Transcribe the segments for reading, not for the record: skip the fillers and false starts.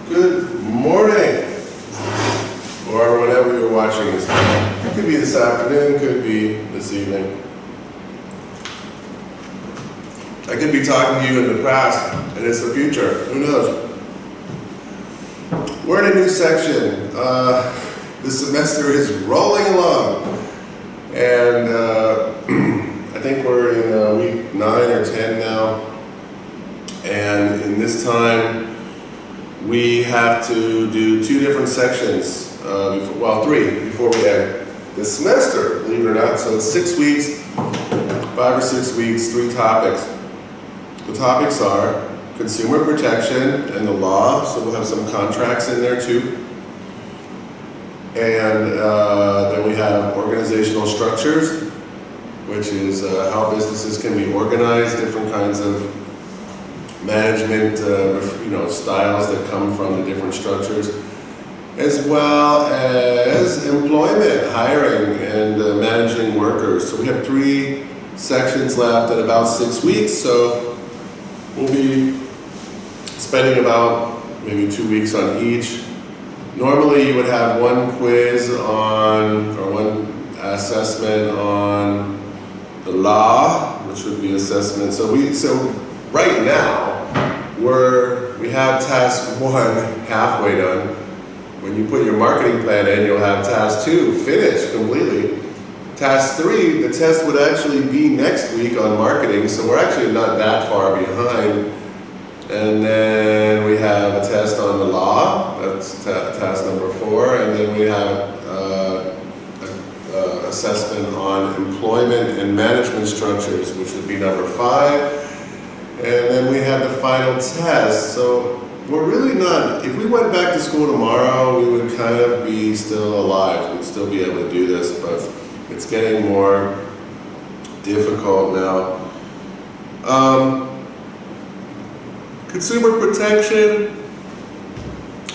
Good morning, or whenever you're watching this. It could be this afternoon, could be this evening. I could be talking to you in the past, and it's the future. Who knows? We're in a new section. This semester is rolling along, and I think we're in week 9 or 10 now. And in this time, we have to do 2 different sections, well 3 before we end this semester, believe it or not. So it's 6 weeks, 5 or 6 weeks, 3 topics. The topics are consumer protection and the law, so we'll have some contracts in there too. And then we have organizational structures, which is how businesses can be organized, different kinds of management styles that come from the different structures, as well as employment, hiring, and managing workers. So we have 3 sections left at about 6 weeks, so we'll be spending about maybe 2 weeks on each. Normally you would have 1 quiz on, or 1 assessment on the law, which would be assessment. So right now, we have task 1 halfway done. When you put your marketing plan in, you'll have task 2 finished completely. Task 3, the test would actually be next week on marketing, so we're actually not that far behind. And then we have a test on the law, that's task number 4, and then we have assessment on employment and management structures, which would be number 5. And then we have the final test. So we're really not, if we went back to school tomorrow, we would kind of be still alive. We'd still be able to do this, but it's getting more difficult now. Consumer protection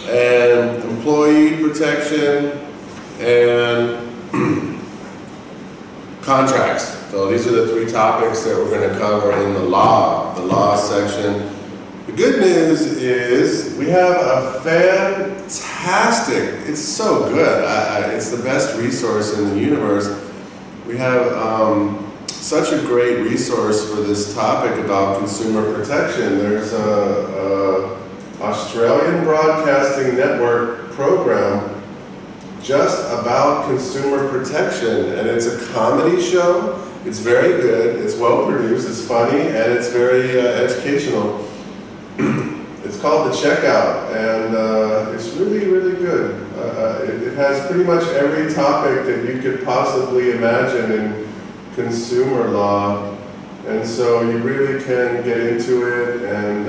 and employee protection and contracts. So these are the 3 topics that we're going to cover in the law section. The good news is we have a fantastic, it's so good, it's the best resource in the universe. We have such a great resource for this topic about consumer protection. There's a Australian Broadcasting Network program just about consumer protection, and it's a comedy show. It's very good, it's well produced, it's funny, and it's very educational. It's called The Checkout, and it's really, really good. It has pretty much every topic that you could possibly imagine in consumer law, and so you really can get into it. And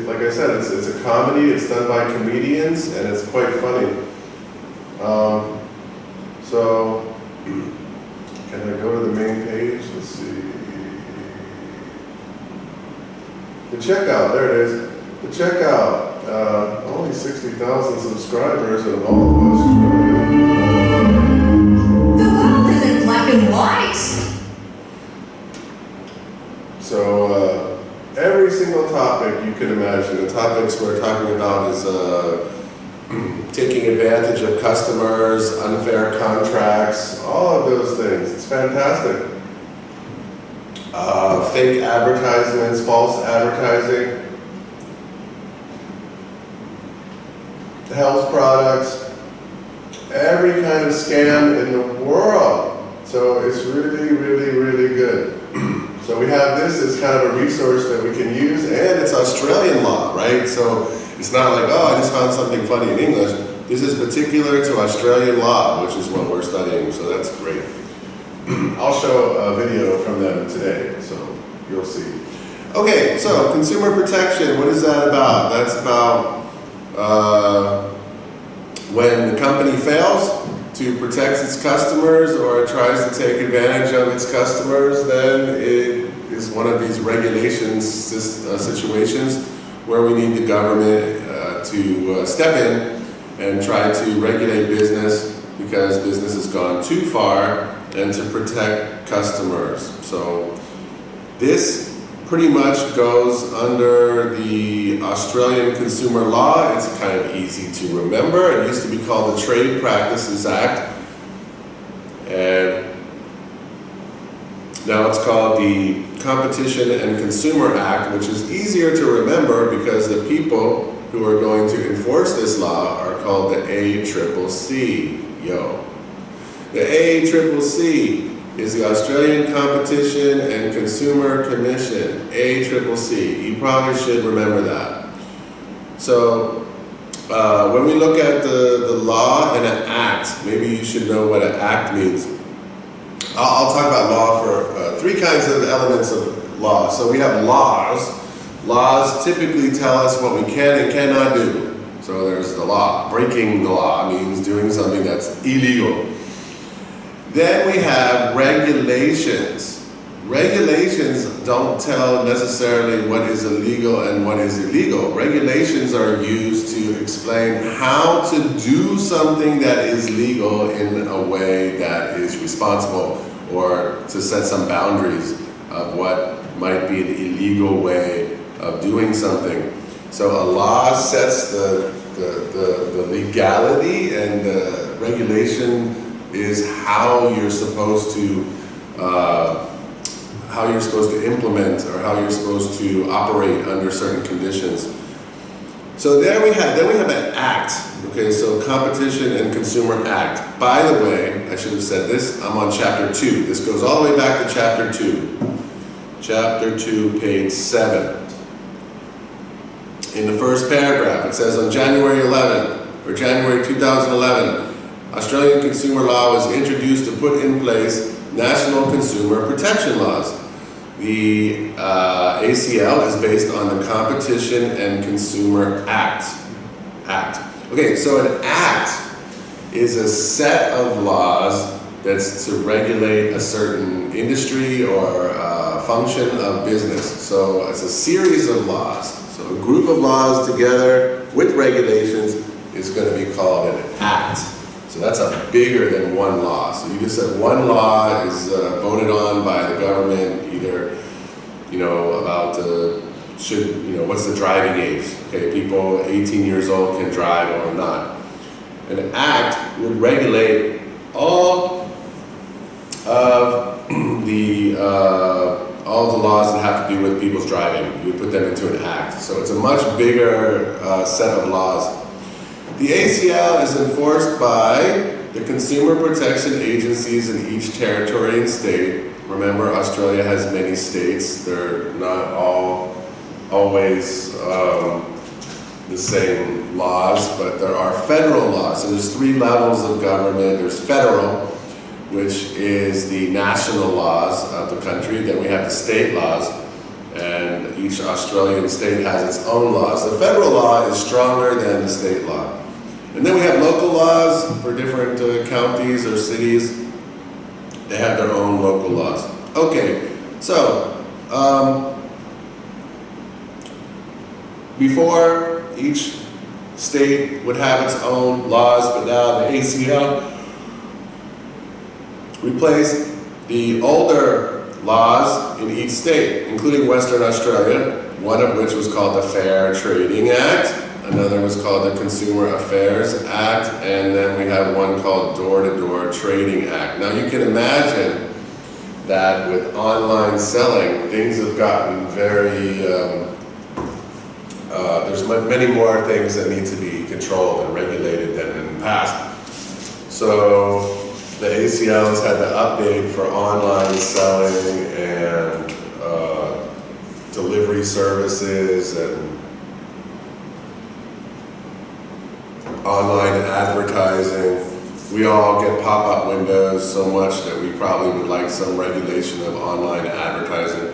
like I said, it's a comedy, it's done by comedians, and it's quite funny. So, can I go to the main page? Let's see. The Checkout, there it is. The Checkout, only 60,000 subscribers in all of Australia. The world isn't black and white. So, every single topic you can imagine, the topics we're talking about is taking advantage of customers, unfair contracts, all of those things. It's fantastic. Fake advertisements, false advertising, health products, every kind of scam in the world. So it's really, really, really good. So we have this as kind of a resource that we can use, and it's Australian law, right? So it's not like, oh, I just found something funny in English. This is particular to Australian law, which is what we're studying, so that's great. I'll show a video from them today, so you'll see. Okay, so consumer protection, what is that about? That's about when the company fails to protect its customers or it tries to take advantage of its customers, then it is one of these regulations situations where we need the government to step in and try to regulate business because business has gone too far and to protect customers. So this pretty much goes under the Australian Consumer Law. It's kind of easy to remember. It used to be called the Trade Practices Act, and now it's called the Competition and Consumer Act, which is easier to remember because the people who are going to enforce this law are called the ACCC. The ACCC is the Australian Competition and Consumer Commission, ACCC. You probably should remember that. So when we look at the law and an act, maybe you should know what an act means. I'll talk about law for three kinds of elements of law. So we have laws. Laws typically tell us what we can and cannot do. So there's the law. Breaking the law means doing something that's illegal. Then we have regulations. Regulations don't tell necessarily what is illegal and what is illegal. Regulations are used to explain how to do something that is legal in a way that is responsible, or to set some boundaries of what might be an illegal way of doing something. So a law sets the legality, and the regulation is how you're supposed to implement, or how you're supposed to operate under certain conditions. So then we have an act. Okay, so Competition and Consumer Act. By the way, I should have said this, I'm on chapter 2. This goes all the way back to chapter 2. Chapter 2, page 7. In the first paragraph, it says, on January 2011, Australian consumer law was introduced to put in place national consumer protection laws. The ACL is based on the Competition and Consumer Act. Okay, so an act is a set of laws that's to regulate a certain industry or function of business. So it's a series of laws. So a group of laws together with regulations is going to be called an act. So that's a bigger than one law. So you just said one law is voted on by the government, either, about what's the driving age? Okay, people 18 years old can drive or not. An act would regulate all of the laws that have to do with people's driving. You would put them into an act. So it's a much bigger set of laws. The ACL is enforced by the consumer protection agencies in each territory and state. Remember, Australia has many states. They're not all always the same laws, but there are federal laws. So there's 3 levels of government. There's federal, which is the national laws of the country. Then we have the state laws, and each Australian state has its own laws. The federal law is stronger than the state law. And then we have local laws for different counties or cities. They have their own local laws. Okay, so before, each state would have its own laws, but now the ACL replaced the older laws in each state, including Western Australia, one of which was called the Fair Trading Act, another was called the Consumer Affairs Act, and then we have one called Door-to-Door Trading Act. Now you can imagine that with online selling, things have gotten very, there's many more things that need to be controlled and regulated than in the past. So the ACL has had to update for online selling and delivery services and online advertising. We all get pop-up windows so much that we probably would like some regulation of online advertising.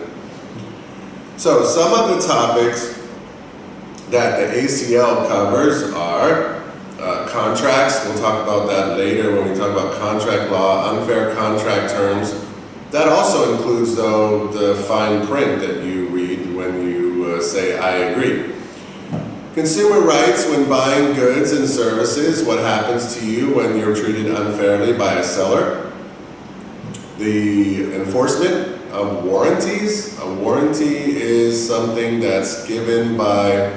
So some of the topics that the ACL covers are contracts. We'll talk about that later when we talk about contract law, unfair contract terms. That also includes, though, the fine print that you read when you say, I agree. Consumer rights when buying goods and services, what happens to you when you're treated unfairly by a seller. The enforcement of warranties. A warranty is something that's given by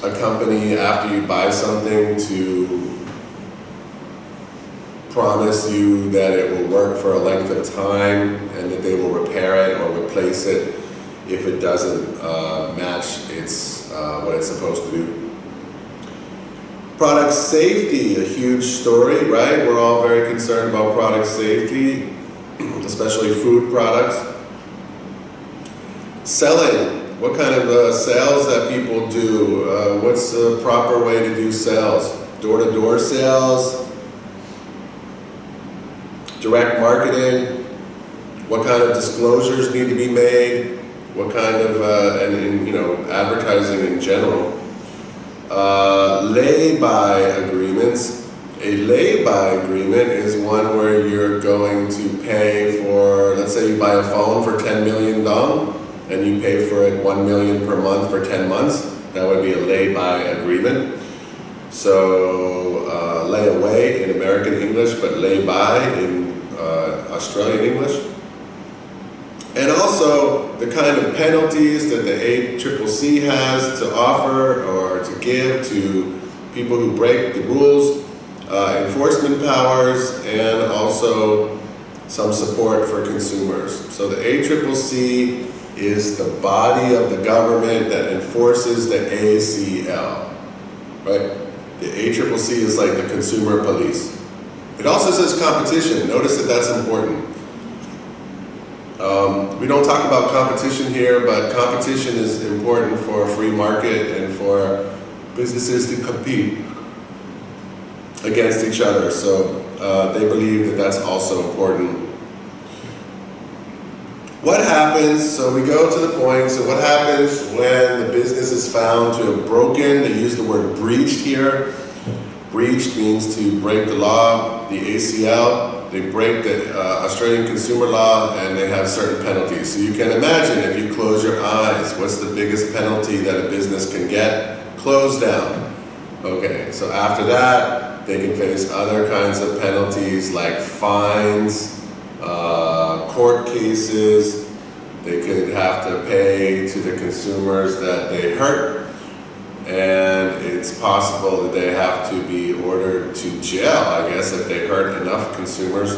a company after you buy something to promise you that it will work for a length of time and that they will repair it or replace it if it doesn't match its what it's supposed to do. Product safety, a huge story, right? We're all very concerned about product safety, especially food products. Selling, what kind of sales that people do? What's the proper way to do sales? Door-to-door sales, direct marketing, what kind of disclosures need to be made, what kind of, and you know, advertising in general. Lay-by agreements. A lay-by agreement is one where you're going to pay for, let's say you buy a phone for 10 million dong and you pay for it 1 million per month for 10 months. That would be a lay-by agreement. So lay away in American English, but lay-by in Australian English. And also the kind of penalties that the ACCC has to offer or to give to people who break the rules, enforcement powers, and also some support for consumers. So the ACCC is the body of the government that enforces the ACL, right? The ACCC is like the consumer police. It also says competition. Notice that that's important. We don't talk about competition here, but competition is important for a free market and for businesses to compete against each other. So they believe that that's also important. What happens, so we go to the point, so what happens when the business is found to have broken? They use the word breached here. Breached means to break the law, the ACL. They break the Australian consumer law and they have certain penalties. So you can imagine if you close your eyes, what's the biggest penalty that a business can get? Close down. Okay, so after that, they can face other kinds of penalties like fines, court cases. They could have to pay to the consumers that they hurt. And it's possible that they have to be ordered to jail, I guess, if they hurt enough consumers.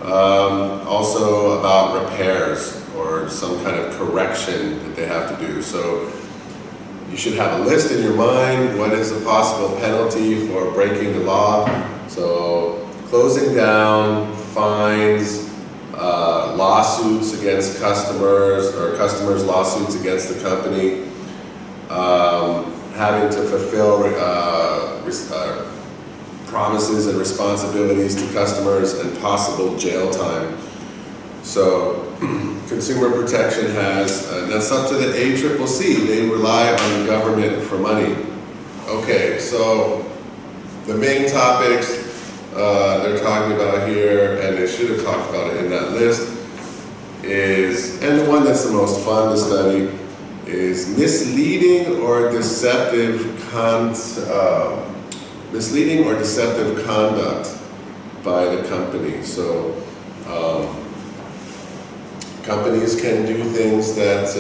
Also about repairs or some kind of correction that they have to do. So you should have a list in your mind. What is the possible penalty for breaking the law? So closing down, fines, lawsuits against customers or customers' lawsuits against the company. Having to fulfill promises and responsibilities to customers and possible jail time. So consumer protection has, that's up to the ACCC. They rely on the government for money. Okay, so the main topics they're talking about here, and they should have talked about it in that list, is, and the one that's the most fun to study, is misleading or deceptive conduct by the company. So companies can do things that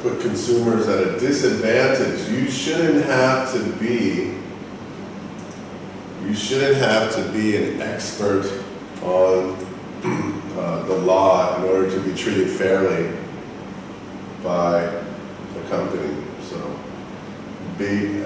put consumers at a disadvantage. You shouldn't have to be an expert on the law in order to be treated fairly by the company. So be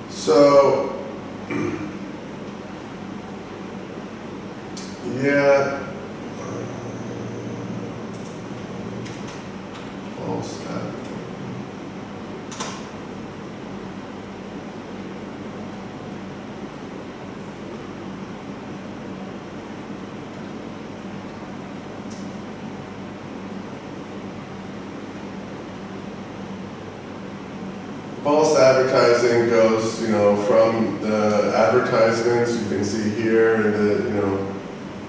so, yeah, false advertising. false advertising goes, from the advertisements. You can see here,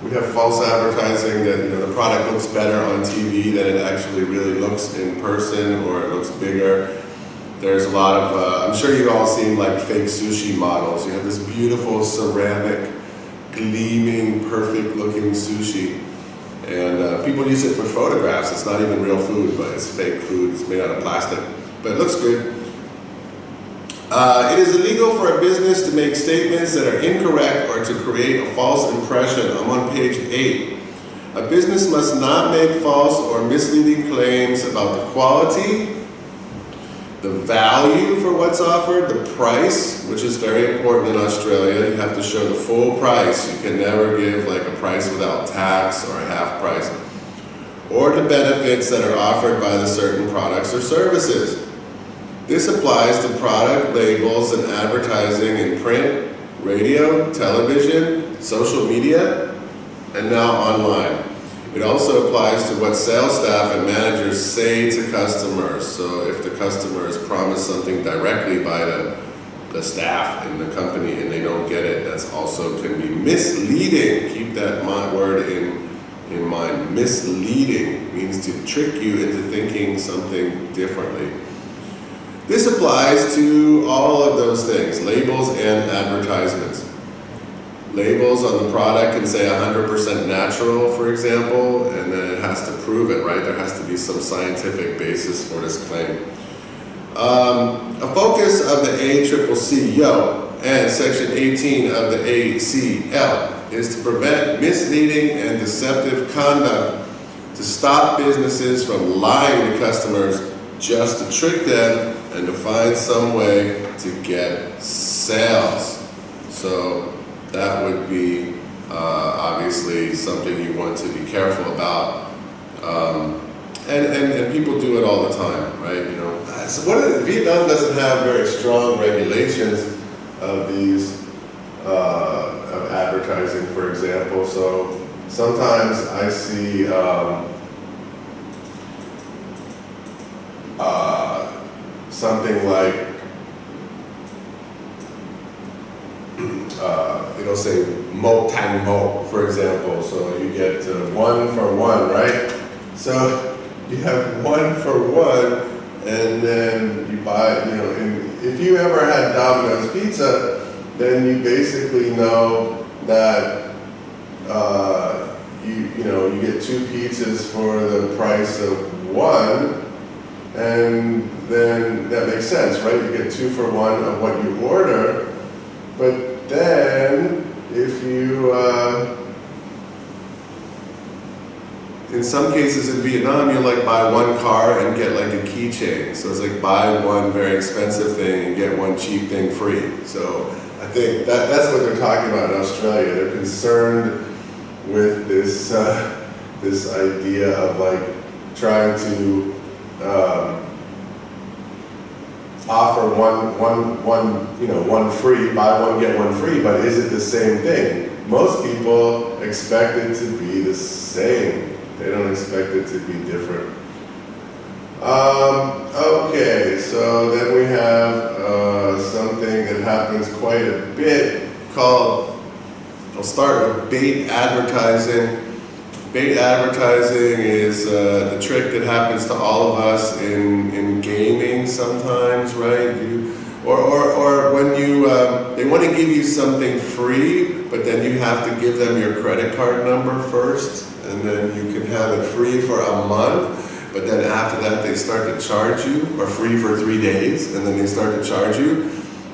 we have false advertising that, the product looks better on TV than it actually really looks in person, or it looks bigger. There's a lot of, I'm sure you've all seen like fake sushi models. You have this beautiful ceramic, gleaming, perfect looking sushi. And people use it for photographs. It's not even real food, but it's fake food. It's made out of plastic, but it looks good. It is illegal for a business to make statements that are incorrect or to create a false impression. I'm on page 8. A business must not make false or misleading claims about the quality, the value for what's offered, the price, which is very important in Australia. You have to show the full price. You can never give like a price without tax or a half price. Or the benefits that are offered by the certain products or services. This applies to product labels and advertising in print, radio, television, social media, and now online. It also applies to what sales staff and managers say to customers. So if the customer is promised something directly by the staff in the company and they don't get it, that's also can be misleading. Keep that word in mind. Misleading means to trick you into thinking something differently. This applies to all of those things, labels and advertisements. Labels on the product can say 100% natural, for example, and then it has to prove it, right? There has to be some scientific basis for this claim. A focus of the ACCCO and Section 18 of the ACL is to prevent misleading and deceptive conduct, to stop businesses from lying to customers just to trick them and to find some way to get sales. So that would be obviously something you want to be careful about. And people do it all the time, right? So Vietnam doesn't have very strong regulations of these, of advertising, for example. So sometimes I see something like, it'll say Mo Tan Mo, for example. So you get 1 for 1, right? So you have 1 for 1, and then you buy, and if you ever had Domino's pizza, then you basically know that you get 2 pizzas for the price of 1, and then that makes sense, right? You get 2 for 1 of what you order, but then if you, in some cases in Vietnam, you like buy 1 car and get like a keychain. So it's like buy 1 very expensive thing and get 1 cheap thing free. So I think that's what they're talking about in Australia. They're concerned with this this idea of like trying to offer one free, buy 1 get 1 free, but is it the same thing? Most people expect it to be the same. They don't expect it to be different. Okay, so then we have something that happens quite a bit called, I'll start with bait advertising. Bait advertising is the trick that happens to all of us in gaming sometimes, right? Or when you, they want to give you something free, but then you have to give them your credit card number first, and then you can have it free for a month, but then after that they start to charge you, or free for 3 days, and then they start to charge you.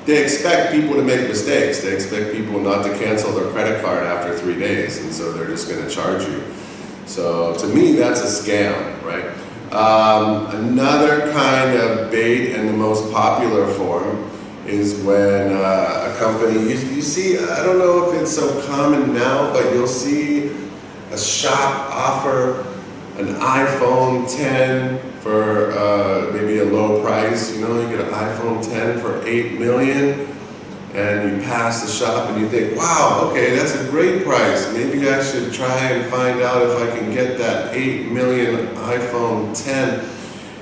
They expect people to make mistakes. They expect people not to cancel their credit card after 3 days, and so they're just going to charge you. So to me, that's a scam, right? Another kind of bait, and the most popular form, is when a company, you see, I don't know if it's so common now, but you'll see a shop offer an iPhone 10 for maybe a low price. You get an iPhone 10 for $8 million, and you pass the shop and you think, wow, okay, that's a great price. Maybe I should try and find out if I can get that $8 million iPhone 10.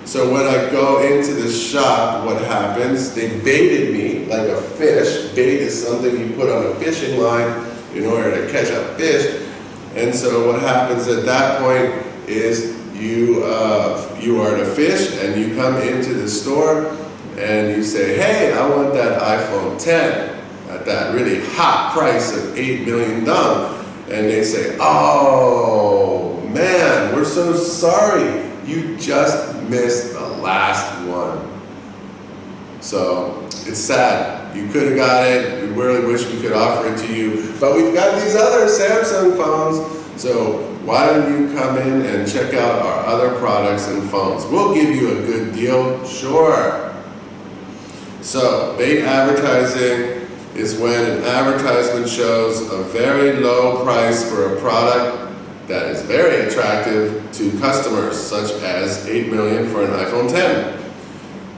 So when I go into the shop, what happens? They baited me like a fish. Bait is something you put on a fishing line in order to catch a fish. And so what happens at that point is you are the fish, and you come into the store and you say, hey, I want that iPhone 10 at that really hot price of $8 million. And they say, oh man, we're so sorry. You just missed the last one. So it's sad. You could have got it. We really wish we could offer it to you. But we've got these other Samsung phones. So why don't you come in and check out our other products and phones? We'll give you a good deal. Sure. So bait advertising is when an advertisement shows a very low price for a product that is very attractive to customers, such as $8 million for an iPhone 10.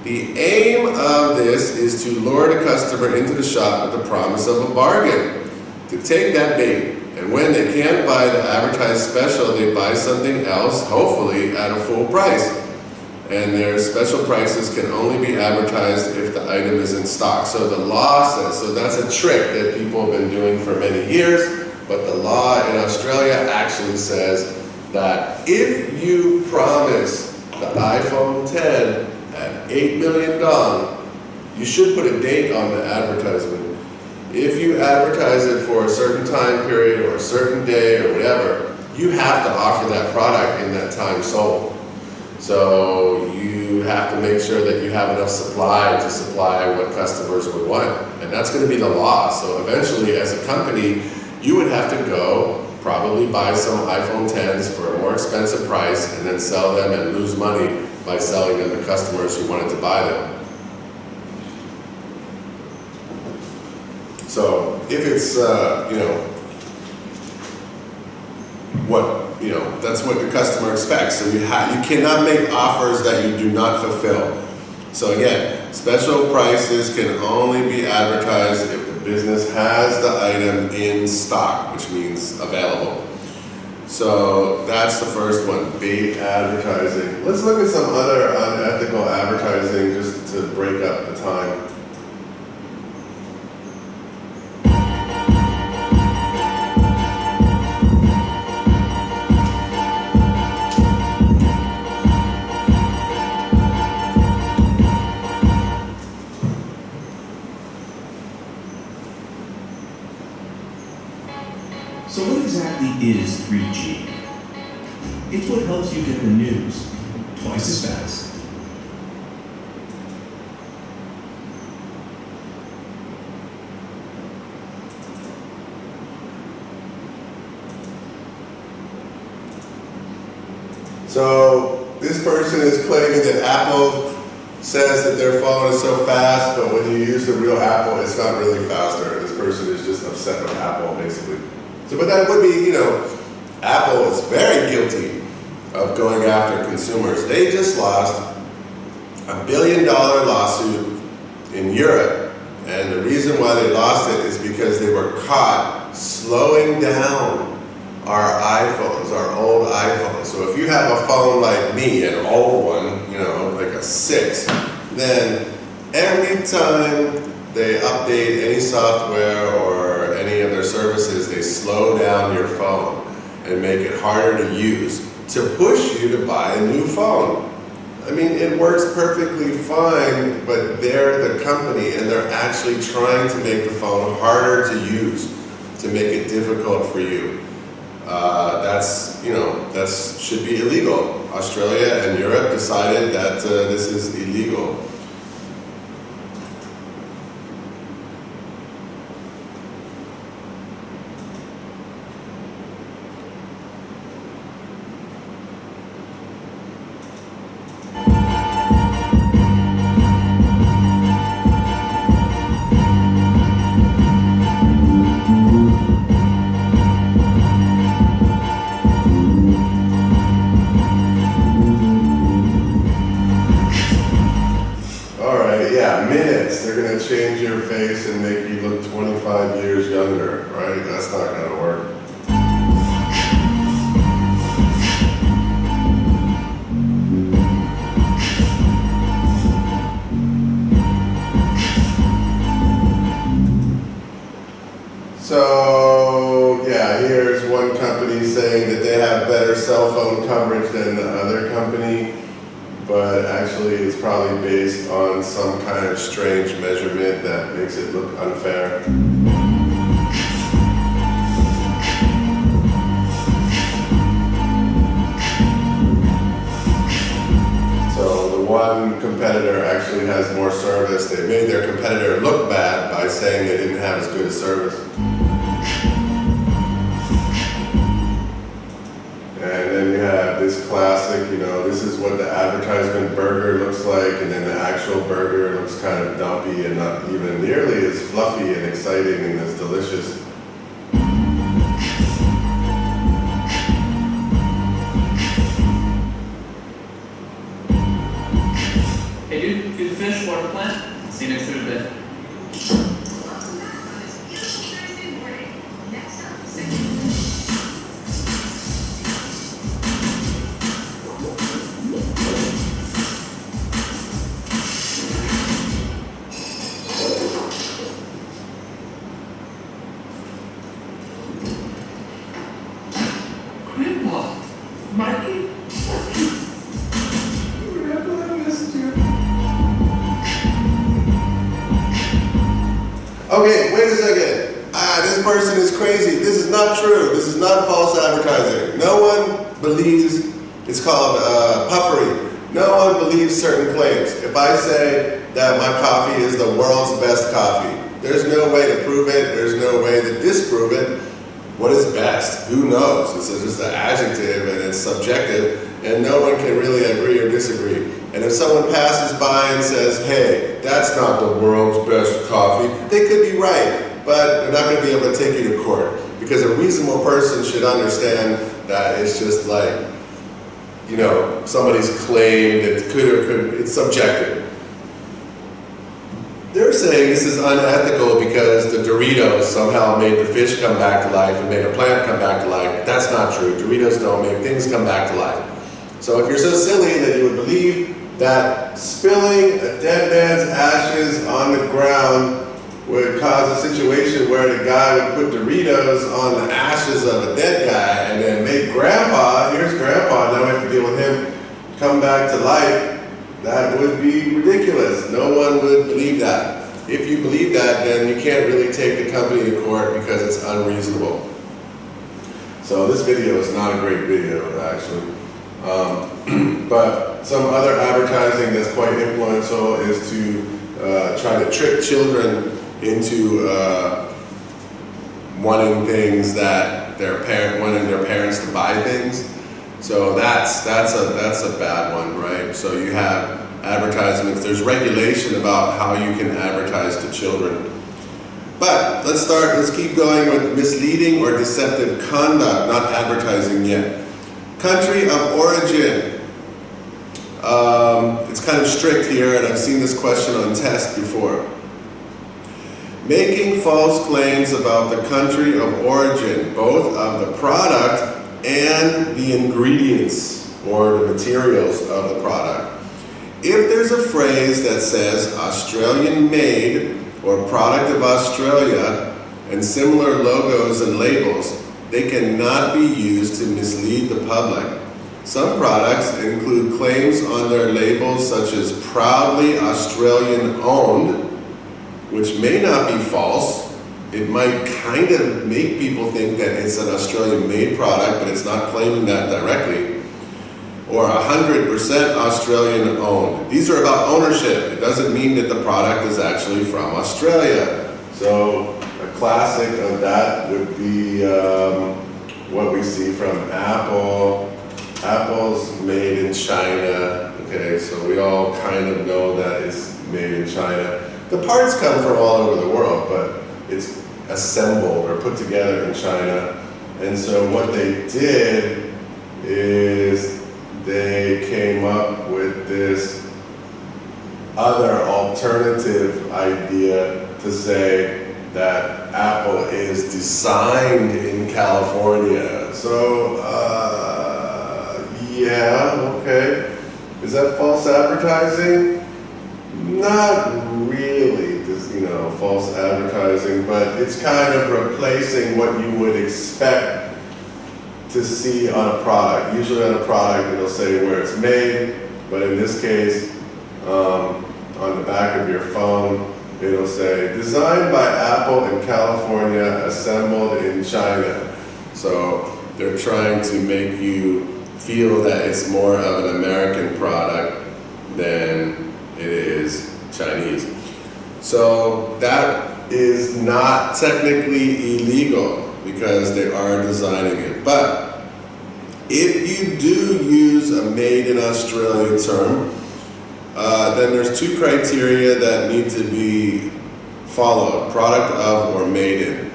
The aim of this is to lure the customer into the shop with the promise of a bargain, to take that bait, and when they can't buy the advertised special, they buy something else, hopefully at a full price. And their special prices can only be advertised if the item is in stock. So the law says, so that's a trick that people have been doing for many years, but the law in Australia actually says that if you promise the iPhone 10 at $8 million, you should put a date on the advertisement. If you advertise it for a certain time period or a certain day or whatever, you have to offer that product in that time sold. So you have to make sure that you have enough supply to supply what customers would want. And that's going to be the law. So eventually, as a company, you would have to go probably buy some iPhone 10s for a more expensive price and then sell them and lose money by selling them to customers who wanted to buy them. So if it's, that's what the customer expects. So you cannot make offers that you do not fulfill. So again, special prices can only be advertised if the business has the item in stock, which means available. So that's the first one, bait advertising. Let's look at some other unethical advertising just to break up the time. So what exactly is 3G? It's what helps you get the news twice as fast. So this person is claiming that Apple says that their phone is so fast, but when you use the real Apple, it's not really faster. This person is just upset with Apple, basically. So, but that would be, Apple is very guilty of going after consumers. They just lost $1 billion lawsuit in Europe. And the reason why they lost it is because they were caught slowing down our iPhones, our old iPhones. So if you have a phone like me, an old one, like a 6, then every time they update any software or any of their services, they slow down your phone and make it harder to use to push you to buy a new phone. I mean, it works perfectly fine, but they're the company and they're actually trying to make the phone harder to use, to make it difficult for you. That should be illegal. Australia and Europe decided that this is illegal. Minutes, they're going to change your face and make you look 25 years younger, right? That's not going to work. saying that they have better cell phone coverage than the other company, but actually it's probably based on some kind of strange measurement that makes it look unfair. So the one competitor actually has more service. They made their competitor look bad by saying they didn't have as good a service. And then you have this classic, you know, this is what the advertisement burger looks like, and then the actual burger looks kind of dumpy and not even nearly as fluffy and exciting and as delicious. Hey dude, good fish, water plant. See you next Thursday. Grandpa, Mikey? Grandpa, I missed you. Okay, wait a second. This person is crazy. This is not true. This is not false advertising. No one believes, it's called puffery. No one believes certain claims. If I say that my coffee is the world's best coffee, there's no way to prove it. There's no way to disprove it. What is best? Who knows? It's just an adjective and it's subjective, and no one can really agree or disagree. And if someone passes by and says, hey, that's not the world's best coffee, they could be right, but they're not going to be able to take you to court, because a reasonable person should understand that it's just like, you know, somebody's claim that could or could, it's subjective. They're saying this is unethical because the Doritos somehow made the fish come back to life and made a plant come back to life. That's not true. Doritos don't make things come back to life. So if you're so silly that you would believe that spilling a dead man's ashes on the ground would cause a situation where the guy would put Doritos on the ashes of a dead guy and then make Grandpa, here's Grandpa, now we have to deal with him, come back to life, that would be ridiculous. No one would believe that. If you believe that, then you can't really take the company to court because it's unreasonable. So this video is not a great video, actually. But some other advertising that's quite influential is to try to trick children into wanting things that wanting their parents to buy things. So that's a bad one, right? So you have advertisements. There's regulation about how you can advertise to children. But let's keep going with misleading or deceptive conduct, not advertising yet. Country of origin. It's kind of strict here, and I've seen this question on test before. Making false claims about the country of origin, both of the product and the ingredients or the materials of the product. If there's a phrase that says Australian made or product of Australia and similar logos and labels, they cannot be used to mislead the public. Some products include claims on their labels such as proudly Australian owned, which may not be false. It might kind of make people think that it's an Australian-made product, but it's not claiming that directly. Or 100% Australian-owned. These are about ownership. It doesn't mean that the product is actually from Australia. So a classic of that would be what we see from Apple. Apple's made in China. Okay, so we all kind of know that it's made in China. The parts come from all over the world, but it's assembled or put together in China. And so what they did is they came up with this other alternative idea to say that Apple is designed in California. So, yeah, okay. Is that false advertising? Not really, false advertising, but it's kind of replacing what you would expect to see on a product. Usually on a product it'll say where it's made, but in this case, on the back of your phone, it'll say, designed by Apple in California, assembled in China. So they're trying to make you feel that it's more of an American product than it is Chinese. So that is not technically illegal because they are designing it. But if you do use a made in Australia term, then there's two criteria that need to be followed: product of or made in.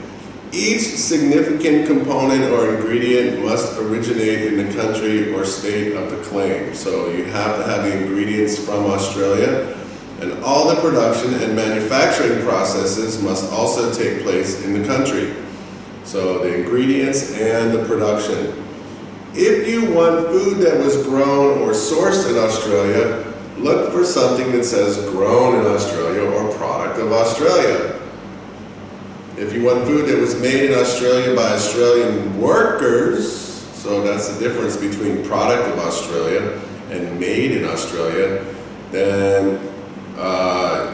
Each significant component or ingredient must originate in the country or state of the claim. So you have to have the ingredients from Australia, and all the production and manufacturing processes must also take place in the country. So the ingredients and the production. If you want food that was grown or sourced in Australia, look for something that says grown in Australia or product of Australia. If you want food that was made in Australia by Australian workers, so that's the difference between product of Australia and made in Australia, then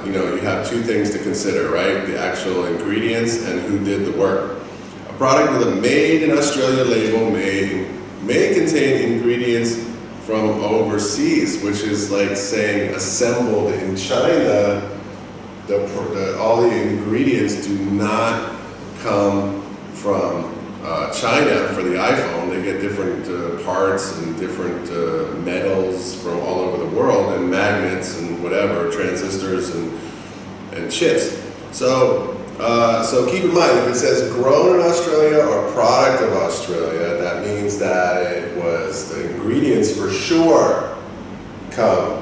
you have two things to consider, right? The actual ingredients and who did the work. A product with a made in Australia label may contain ingredients from overseas, which is like saying assembled in China. All the ingredients do not come from China for the iPhone. They get different parts and different metals from all over the world, and magnets and whatever, transistors and chips. So keep in mind, if it says grown in Australia or product of Australia, that means that it was, the ingredients for sure come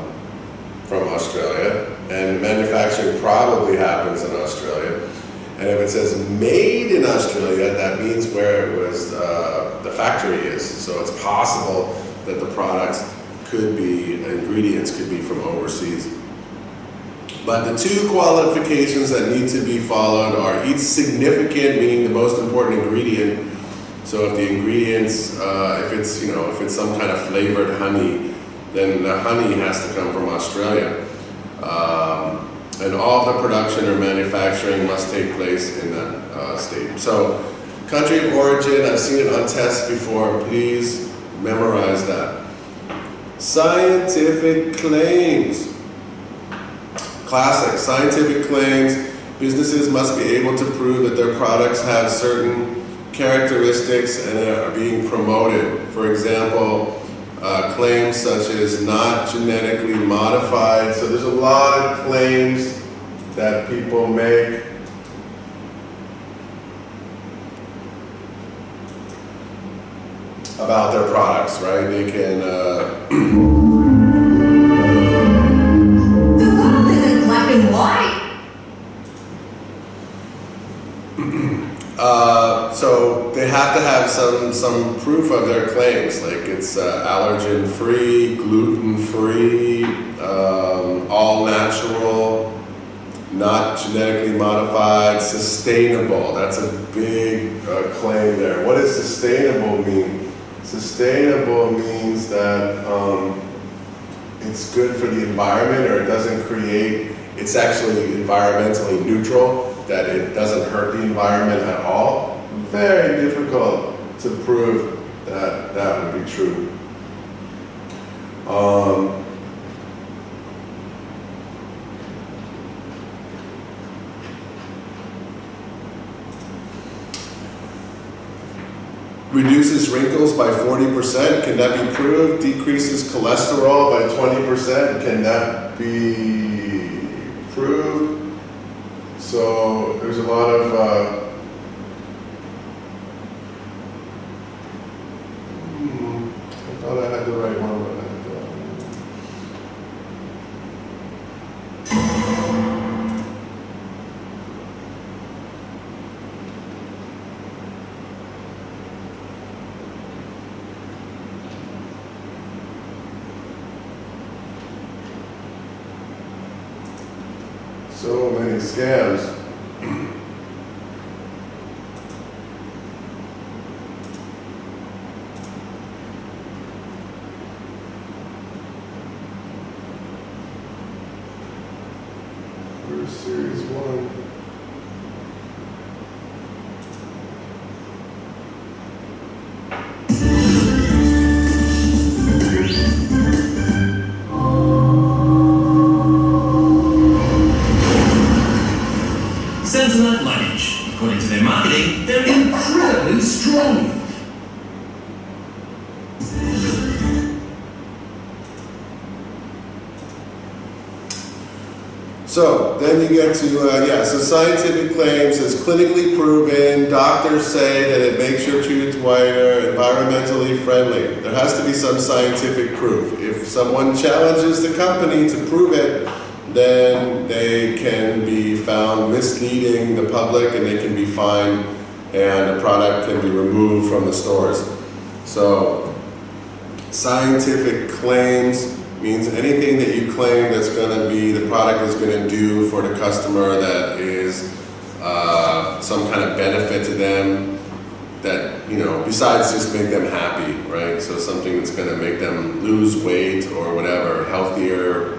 from Australia, and the manufacturing probably happens in Australia. And if it says made in Australia, that means where it was, the factory is. So it's possible that the products could be, ingredients could be from overseas. But the two qualifications that need to be followed are each significant, meaning the most important ingredient. So if the ingredients, if it's some kind of flavored honey, then the honey has to come from Australia. And all the production or manufacturing must take place in that state. So country of origin, I've seen it on tests before. Please memorize that. Scientific claims. Classic scientific claims. Businesses must be able to prove that their products have certain characteristics and are being promoted. For example, claims such as not genetically modified. So there's a lot of claims that people make. About their products, right? They can The world isn't black and white. so they have to have some proof of their claims, like it's allergen-free, gluten-free, all natural, not genetically modified, sustainable. That's a big claim there. What does sustainable mean? Sustainable means that it's good for the environment, or it doesn't create, it's actually environmentally neutral, that it doesn't hurt the environment at all. Very difficult to prove that that would be true. Reduces wrinkles by 40%. Can that be proved? Decreases cholesterol by 20%. Can that be proved? So there's a lot of I thought I had the right one, but so many scams. for Series 1. Samsonite luggage. According to their marketing, they're incredibly strong. So then you get to, so scientific claims is clinically proven, doctors say that it makes your tooth whiter, environmentally friendly. There has to be some scientific proof. If someone challenges the company to prove it, then they can be found misleading the public and they can be fined and the product can be removed from the stores. So scientific claims means anything that you claim that's going to be, the product is going to do for the customer that is some kind of benefit to them that, you know, besides just make them happy, right? So something that's going to make them lose weight or whatever, healthier,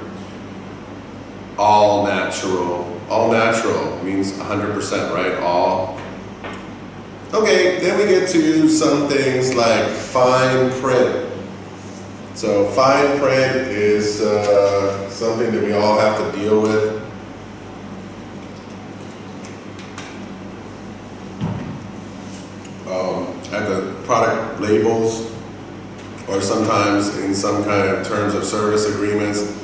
all natural. All natural means 100%, right? All. Okay, then we get to some things like fine print. So fine print is something that we all have to deal with. At the product labels, or sometimes in some kind of terms of service agreements,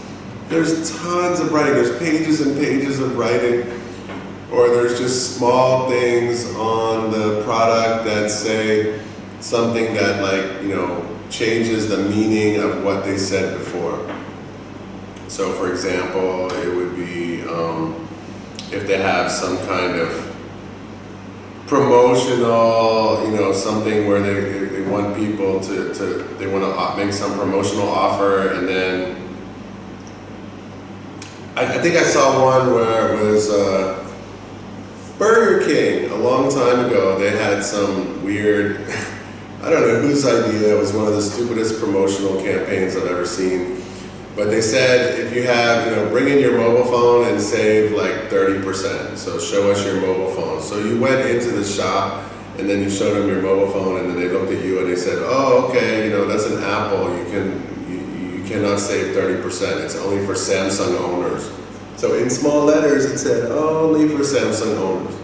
there's tons of writing. There's pages and pages of writing, or there's just small things on the product that say something that, like, you know, changes the meaning of what they said before. So for example, it would be if they have some kind of promotional, you know, something where they want people they want to make some promotional offer, and then I think I saw one where it was Burger King a long time ago. They had some weird I don't know whose idea. It was one of the stupidest promotional campaigns I've ever seen. But they said, if you have, you know, bring in your mobile phone and save like 30%. So show us your mobile phone. So you went into the shop and then you showed them your mobile phone, and then they looked at you and they said, oh, okay, you know, that's an Apple. You cannot save 30%. It's only for Samsung owners. So in small letters it said, only for Samsung owners.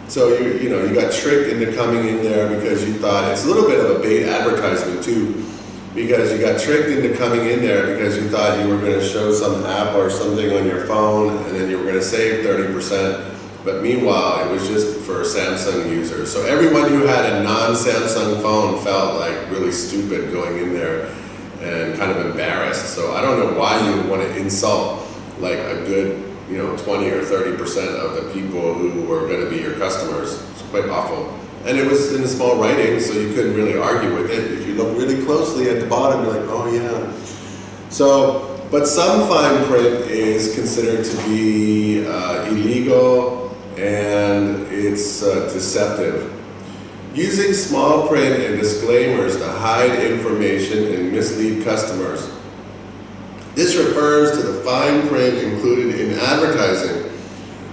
So you know, you got tricked into coming in there because you thought, it's a little bit of a bait advertisement too, because you got tricked into coming in there because you thought you were going to show some app or something on your phone and then you were going to save 30%, but meanwhile it was just for Samsung users. So everyone who had a non-Samsung phone felt like really stupid going in there and kind of embarrassed. So I don't know why you would want to insult like a good, you know, 20 or 30% of the people who were going to be your customers. It's quite awful. And it was in the small writing, so you couldn't really argue with it. If you look really closely at the bottom, you're like, oh yeah. So, but some fine print is considered to be illegal, and it's deceptive. Using small print and disclaimers to hide information and mislead customers. This refers to the fine print included in advertising.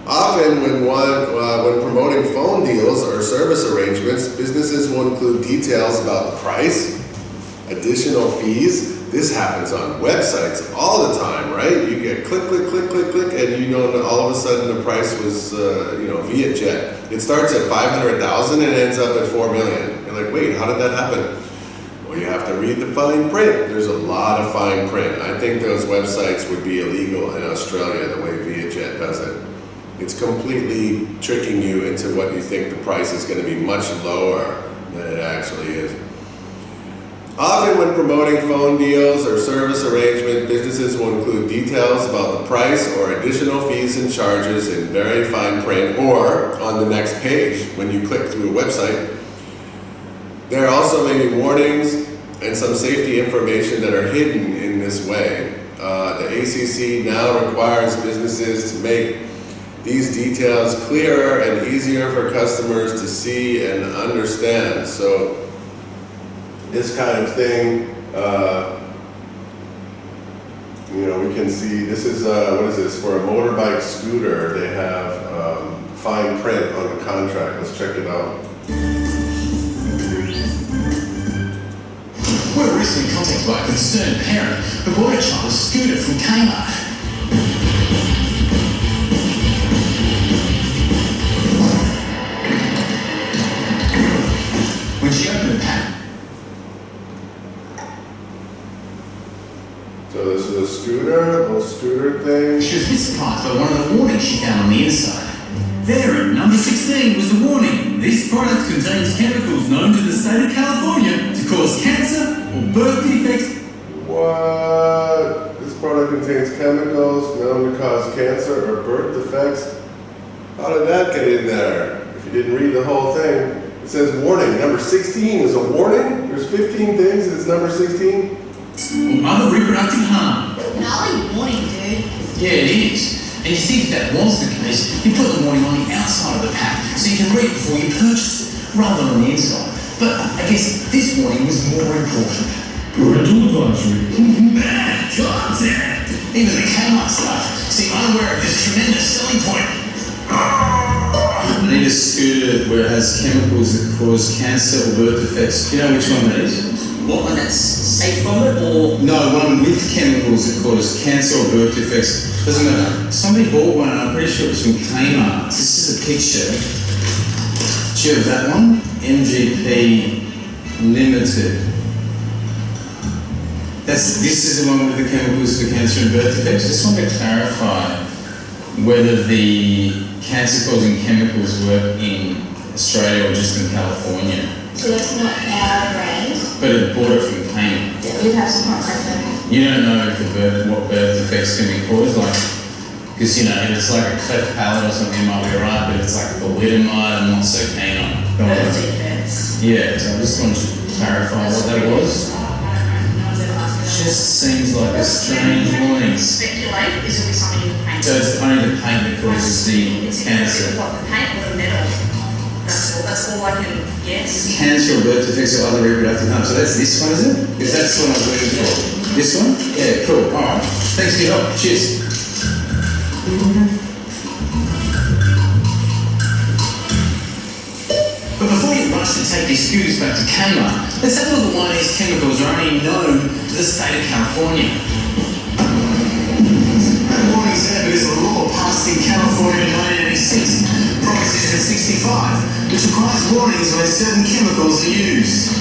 Often when promoting phone deals or service arrangements, businesses will include details about the price, additional fees. This happens on websites all the time, right? You get click, click, click, click, click, and you know all of a sudden the price was, you know, Vietjet. It starts at 500,000 and ends up at 4 million. You're like, wait, how did that happen? Well, you have to read the fine print. There's a lot of fine print. I think those websites would be illegal in Australia the way Vietjet does it. It's completely tricking you into what you think the price is going to be much lower than it actually is. Often when promoting phone deals or service arrangement, businesses will include details about the price or additional fees and charges in very fine print or on the next page when you click through a website. There are also maybe warnings and some safety information that are hidden in this way. The ACC now requires businesses to make these details clearer and easier for customers to see and understand. So this kind of thing, You know, we can see, this is, what is this, for a motorbike scooter, they have fine print on the contract. Let's check it out. We're recently contacted by a concerned parent who bought a child a scooter from Kmart. When she opened the pack, So this is a scooter, little scooter thing. she was a bit surprised by one of the warnings she found on the inside. There, at number 16 was the warning. This product contains chemicals known to the state of California to cause cancer or birth defects. What? This product contains chemicals known to cause cancer or birth defects. How did that get in there? If you didn't read the whole thing, it says warning. Number 16 is a warning. There's 15 things and it's number 16. Or other reproductive harm. Gnarly warning, dude. Yeah, it is. And you see, if that was the case, you put the warning on the outside of the pack so you can read it before you purchase it, rather than on the inside. But I guess this warning was more important. Parental advisory. Bad content! Even the Kmart stuff seem unaware of this tremendous selling point. I need a scooter where it has chemicals that cause cancer or birth defects. Do you know which one that is? What one that's safe from it, or? No, one with chemicals that cause cancer or birth defects. Doesn't matter. Somebody bought one, and I'm pretty sure it was from Kmart. This is a picture. Do you have that one? MGP Limited. This is the one with the chemicals for cancer and birth defects. Just want to clarify whether the cancer-causing chemicals were in Australia or just in California. So that's not our brand. But it bought it from Kmart. Yeah, we'd have some contact there. You don't know if what birth defects can be caused, like, because you know, if it's like a cleft palate or something, it might be alright, but if it's like a thalidomide, I'm not so keen on. Birth defects. Yeah, so I just wanted to clarify what that was. Just seems like a strange warning. Speculate, is it something in the paint? So it's only the paint that causes the cancer. What, the paint or the metal? That's all I can guess. Cancer or birth defects or other reproductive harm. So that's this one, is it? Because that's the one I was looking for. This one? Yeah, cool. Alright. Thanks for your help. Cheers. But before you rush to take these scooters back to Kmart, let's have a look at why these chemicals are only known to the state of California. That warning's there because of a law passed in California in 1986, Proposition 65, which requires warnings when certain chemicals are used.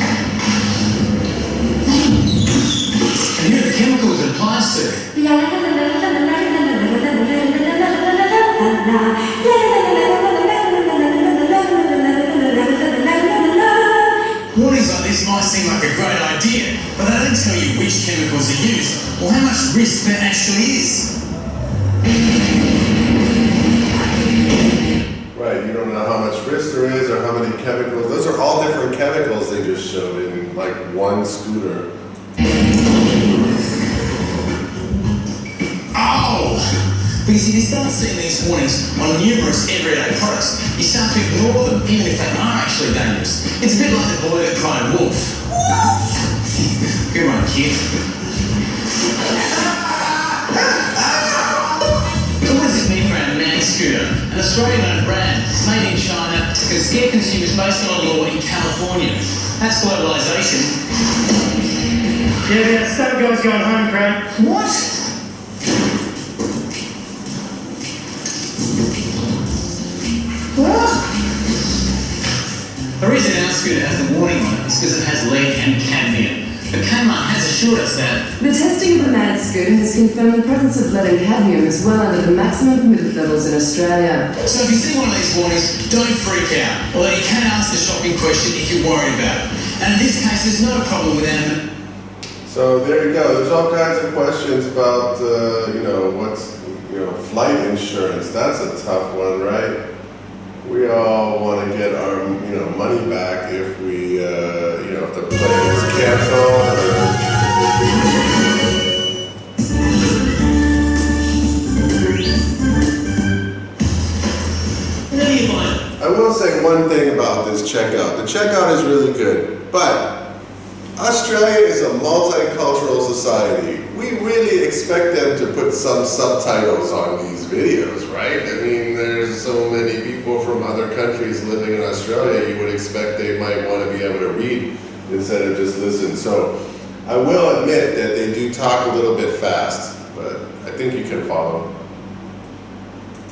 And here are the chemicals it applies to. Warnings like this might seem like a great idea, but they don't tell you which chemicals are used or how much risk there actually is. Right, you don't know how much risk there is or how many chemicals. Those are all different chemicals they just showed in like one scooter. Oh! Because if you start seeing these warnings on numerous everyday products, you start to ignore them, even if they are actually dangerous. It's a bit like the boy that cried wolf. Good one, kid. So what does this mean for our man scooter? An Australian-owned brand, made in China, can scare consumers based on a law in California. That's globalisation. Yeah, some guy's going home, Craig. What? The reason our scooter has the warning on it is because it has lead and cadmium. But Kmart has assured us that The testing of the MAD scooter has confirmed the presence of lead and cadmium is well under the maximum permitted levels in Australia. so if you see one of these warnings, don't freak out. Although you can ask the shop in question if you're worried about it. And in this case, there's no problem with them. So there you go. There's all kinds of questions about, what's, flight insurance. That's a tough one, right? We all want to get our, money back if we, if the plane is canceled. I will say one thing about this checkout. The checkout is really good, but Australia is a multicultural society. We really expect them to put some subtitles on these videos, right? I mean, there's so many people from other countries living in Australia, you would expect they might want to be able to read instead of just listen. So I will admit that they do talk a little bit fast, but I think you can follow.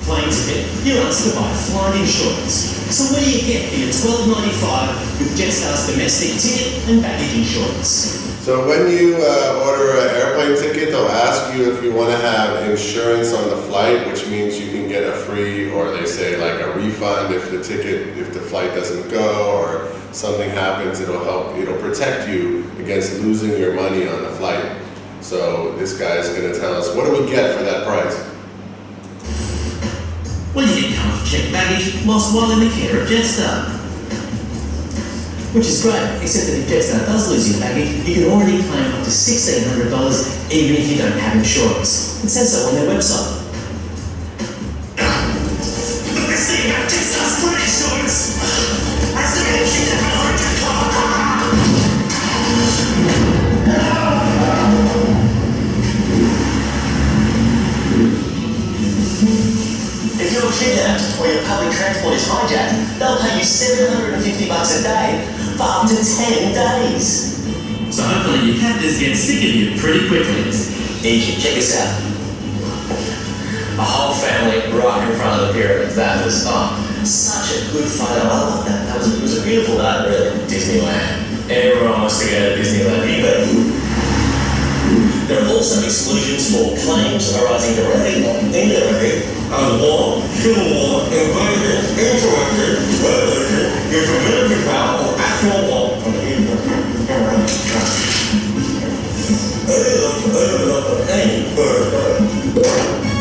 Plane ticket, you're asked to buy flight insurance. So what do you get for your $12.95 with Jetstar's domestic ticket and baggage insurance? So when you order an airplane ticket, they'll ask you if you want to have insurance on the flight, which means you can get a free, or they say like a refund if the flight doesn't go or something happens. It'll protect you against losing your money on the flight. So this guy's going to tell us, what do we get for that price? Well, you get comfort check baggage lost while in the care of Jetstar. Which is great, except that if Jetstar does lose your baggage, you can already claim up to $1,600 even if you don't have insurance. It says so on their website. The best thing about Jetstar's flight insurance! I still get a kid at my origin car! If you're kidnapped or your public transport is hijacked, they'll pay you $750 a day for up to 10 days. So hopefully your captors get sick of you pretty quickly. Egypt, check this out. A whole family right in front of the pyramids. That was such a good photo. I love that. It was a beautiful night, really. Disneyland. Everyone wants to go to Disneyland. You bet. There are also exclusions for claims arising directly or indirectly of war, civil war, invasion, insurrection, revolution, use of military power, or actual war.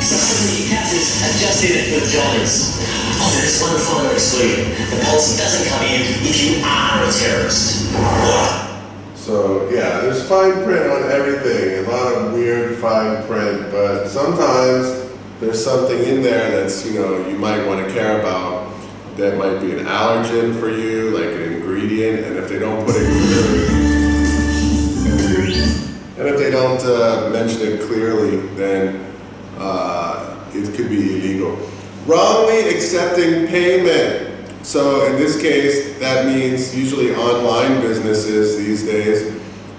Subsequently, your captors are just in it for the jollies. Oh, there's one final exclusion. The policy doesn't cover you if you are a terrorist. So yeah, there's fine print on everything, a lot of weird fine print, but sometimes there's something in there that's, you might want to care about. That might be an allergen for you, like an ingredient, and if they don't put it mention it clearly, then it could be illegal. Wrongly accepting payment. So in this case, that means usually online businesses these days,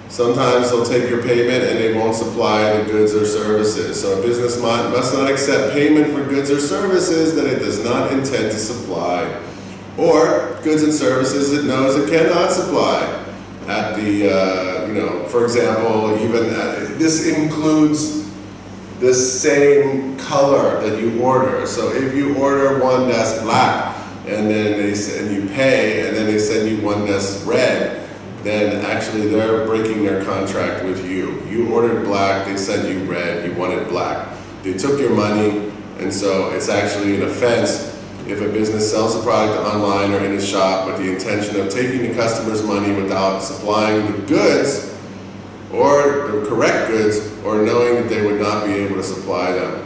sometimes they'll take your payment and they won't supply the goods or services. So a business must not accept payment for goods or services that it does not intend to supply, or goods and services it knows it cannot supply. At the, for example, this includes the same color that you order. So if you order one that's black, and then you pay, and then they send you one that's red, then actually they're breaking their contract with you. You ordered black, they sent you red, you wanted black. They took your money, and so it's actually an offense if a business sells a product online or in a shop with the intention of taking the customer's money without supplying the goods, or the correct goods, or knowing that they would not be able to supply them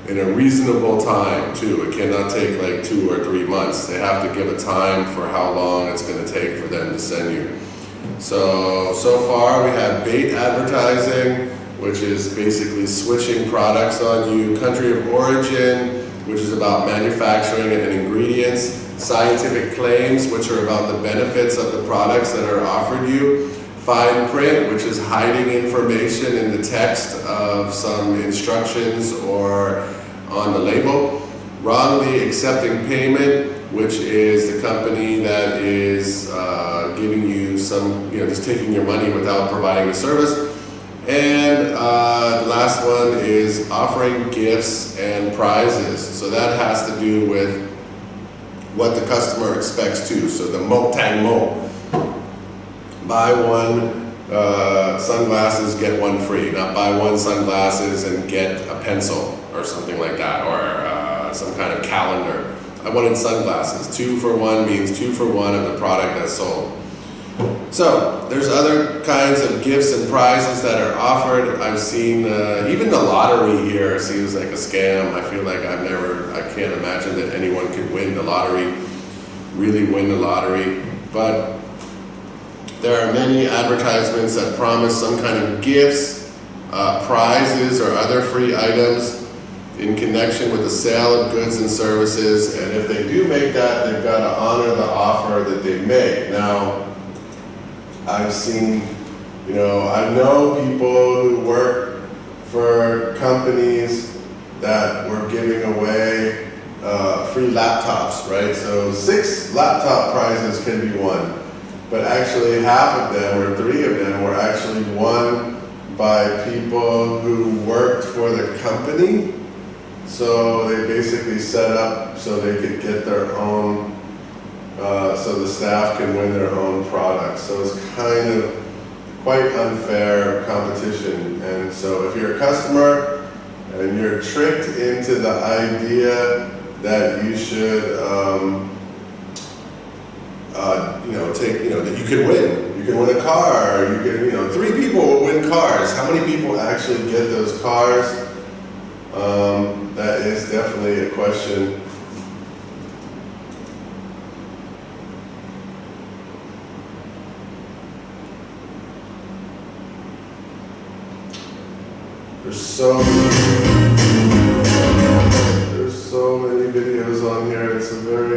in a reasonable time too. It cannot take like 2 or 3 months. They have to give a time for how long it's going to take for them to send you. So far we have bait advertising, which is basically switching products on you. Country of origin, which is about manufacturing and ingredients. Scientific claims, which are about the benefits of the products that are offered you. Fine print, which is hiding information in the text of some instructions or on the label. Wrongly accepting payment, which is the company that is giving you some, just taking your money without providing the service. And the last one is offering gifts and prizes. So that has to do with what the customer expects too. So the mo tang mo. Buy one sunglasses, get one free. Not buy one sunglasses and get a pencil or something like that, or some kind of calendar. I wanted sunglasses. 2 for 1 means 2 for 1 of the product that's sold. So there's other kinds of gifts and prizes that are offered. I've seen even the lottery here seems like a scam. I feel like I can't imagine that anyone could win the lottery, really win the lottery. But there are many advertisements that promise some kind of gifts, prizes, or other free items in connection with the sale of goods and services, and if they do make that, they've got to honor the offer that they make. Now, I've seen, I know people who work for companies that were giving away free laptops, right? So 6 laptop prizes can be won, but actually half of them, or 3 of them, were actually won by people who worked for the company. So they basically set up so they could get their own, so the staff can win their own products. So it's kind of quite unfair competition. And so if you're a customer and you're tricked into the idea that you should, that you can win. You can win a car. You can, 3 people will win cars. How many people actually get those cars? That is definitely a question. There's so many videos on here. It's a very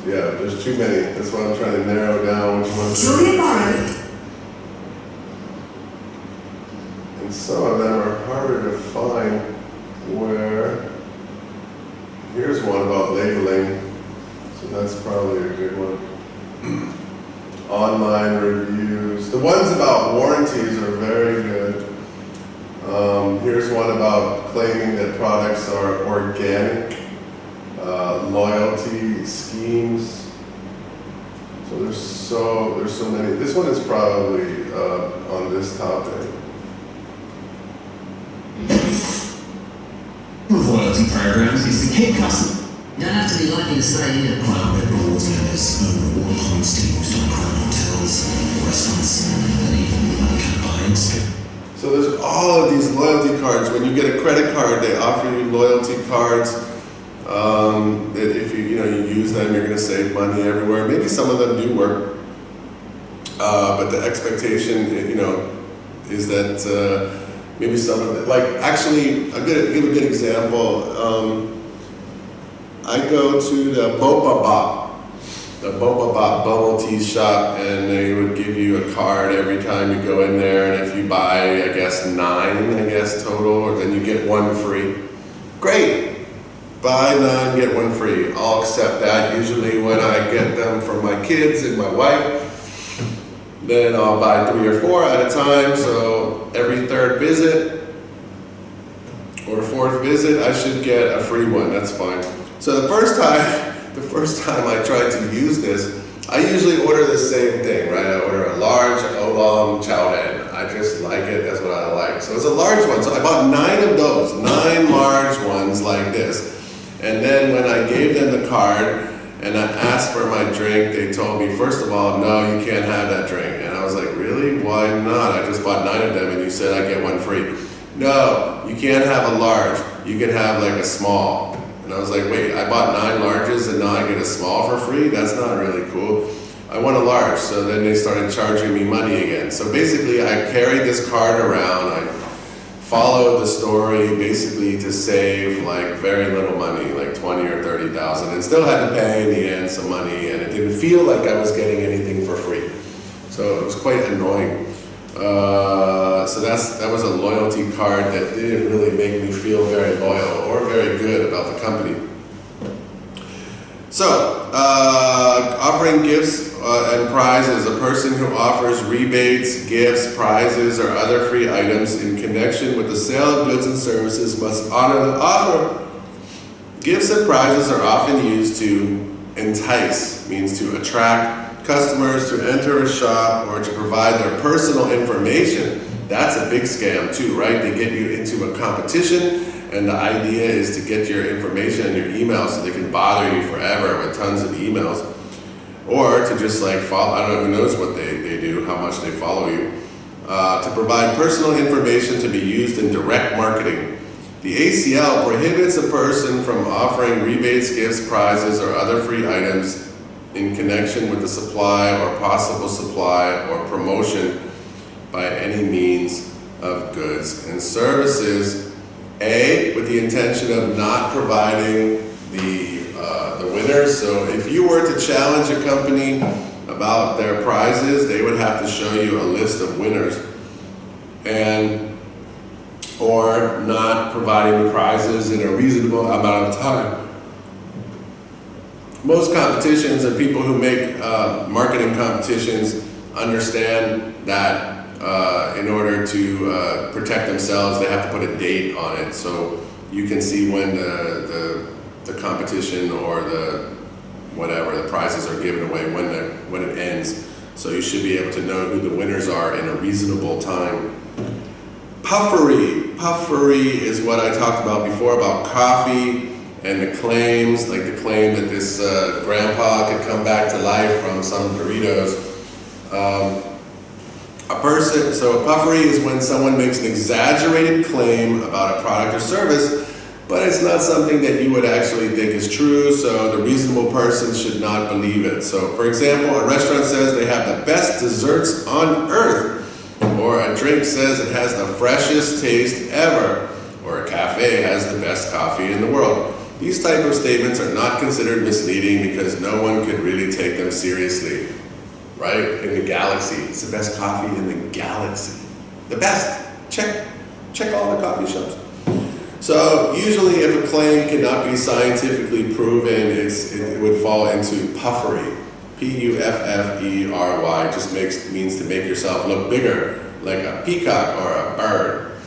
there's too many. That's why I'm trying to narrow down which ones. Julia borrowed. And some of them are harder to find. Where here's one about labeling, so that's probably a good one. Online reviews. The ones about warranties are very good. Here's one about claiming that products are organic, loyalty schemes. So there's so many. This one is probably on this topic. With loyalty programs is to keep customers. You don't have to be lucky to stay here. Private rewards members own reward points to use on Crown hotels, restaurants, and even other campaigns. So there's all of these loyalty cards. When you get a credit card, they offer you loyalty cards. That if you use them, you're going to save money everywhere. Maybe some of them do work, but the expectation, is that maybe some of it. Like actually, I'm going to give a good example. I go to the Boba Bop bubble tea shop, and they would give you a card every time you go in there, and if you buy, I guess 9, total, then you get 1 free. Great! Buy 9, get 1 free. I'll accept that. Usually when I get them from my kids and my wife, then I'll buy 3 or 4 at a time, so every 3rd visit or 4th visit, I should get a free one. That's fine. So the first time I tried to use this, I usually order the same thing, right? I order a large oolong chow mein. I just like it, that's what I like. So it's a large one, so I bought 9 of those, 9 large ones like this. And then when I gave them the card and I asked for my drink, they told me, first of all, no, you can't have that drink. And I was like, really? Why not? I just bought 9 of them and you said I get 1 free. No, you can't have a large, you can have like a small. And I was like, wait, I bought 9 larges and now I get a small for free? That's not really cool. I want a large. So then they started charging me money again. So basically I carried this card around. I followed the story basically to save like very little money, like 20 or 30,000, and still had to pay in the end some money, and it didn't feel like I was getting anything for free. So it was quite annoying. So that was a loyalty card that didn't really make me feel very loyal or very good about the company. So, offering gifts and prizes. A person who offers rebates, gifts, prizes, or other free items in connection with the sale of goods and services must honor the offer. Gifts and prizes are often used to entice, means to attract customers to enter a shop or to provide their personal information. That's a big scam too, right? They get you into a competition, and the idea is to get your information and your emails so they can bother you forever with tons of emails. Or to just like follow, I don't know who knows what they do, how much they follow you. To provide personal information to be used in direct marketing. The ACL prohibits a person from offering rebates, gifts, prizes, or other free items in connection with the supply or possible supply or promotion by any means of goods and services. A, with the intention of not providing the winners. So if you were to challenge a company about their prizes, they would have to show you a list of winners, and or not providing the prizes in a reasonable amount of time. Most competitions and people who make marketing competitions understand that in order to protect themselves, they have to put a date on it, so you can see when the competition or the prizes are given away, when it ends. So you should be able to know who the winners are in a reasonable time. Puffery. Puffery is what I talked about before about coffee and the claims, like the claim that this grandpa could come back to life from some Doritos. So a puffery is when someone makes an exaggerated claim about a product or service, but it's not something that you would actually think is true, so the reasonable person should not believe it. So for example, a restaurant says they have the best desserts on earth, or a drink says it has the freshest taste ever, or a cafe has the best coffee in the world. These type of statements are not considered misleading because no one could really take them seriously, right? In the galaxy, it's the best coffee in the galaxy. The best, check all the coffee shops. So usually if a claim cannot be scientifically proven, it would fall into puffery. P-U-F-F-E-R-Y, just means to make yourself look bigger, like a peacock or a bird.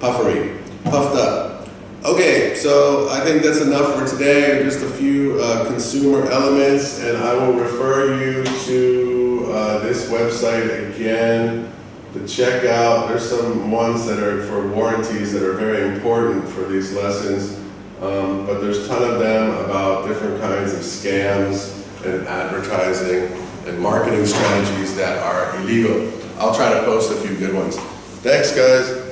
Puffery, puffed up. Okay, so I think that's enough for today. Just a few consumer elements, and I will refer you to this website again to check out. There's some ones that are for warranties that are very important for these lessons, but there's a ton of them about different kinds of scams and advertising and marketing strategies that are illegal. I'll try to post a few good ones. Thanks, guys.